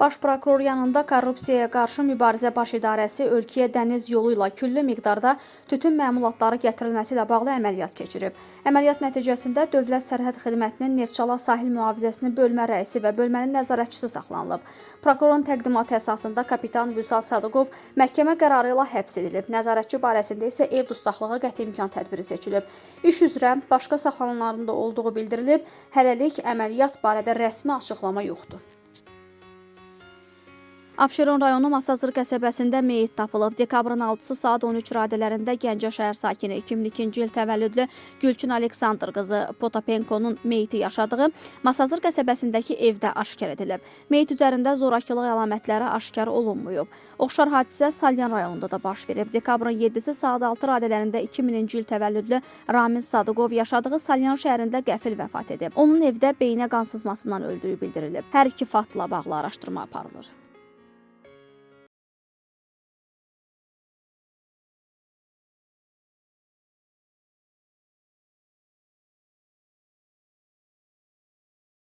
Baş prokuror yanında Korrupsiyaya qarşı mübarizə baş idarəsi ölkəyə dəniz yolu ilə küllü miqdarda tütün məmulatları gətirilməsi ilə bağlı əməliyyat keçirib. Əməliyyat nəticəsində Dövlət Sərhəd Xidmətinin Neftçala sahil mühafizəsinin bölmə rəisi və bölmənin nəzarətçisi saxlanılıb. Prokurorun təqdimatı əsasında kapitan Vüsal Sadıqov məhkəmə qərarı ilə həbs edilib. Nəzarətçi barəsində isə ev dustaqlığı qəti imkan tədbiri seçilib. İş üzrə başqa saxlanılanların da olduğu bildirilib. Hələlik əməliyyat barədə rəsmi açıqlama yoxdur. Abşeron rayonu Masazır qəsəbəsində meyit tapılıb. Dekabrın 6-sı saat 13 radələrində Gəncə şəhər sakini 2002-ci il təvəllüdlü Gülçin Aleksandr qızı Potapenkonun meyiti yaşadığı Masazır qəsəbəsindəki evdə aşkar edilib. Meyit üzərində zorakılıq əlamətləri aşkar olunmayıb. Oxşar hadisə Salyan rayonunda da baş verib. Dekabrın 7-si saat 6 radələrində 2000-ci il təvəllüdlü Ramin Sadıqov yaşadığı Salyan şəhərində qəfil vəfat edib. Onun evdə beynə qan sızmasından öldüyü bildirilib. Hər iki faktla bağlı araşdırma aparılır.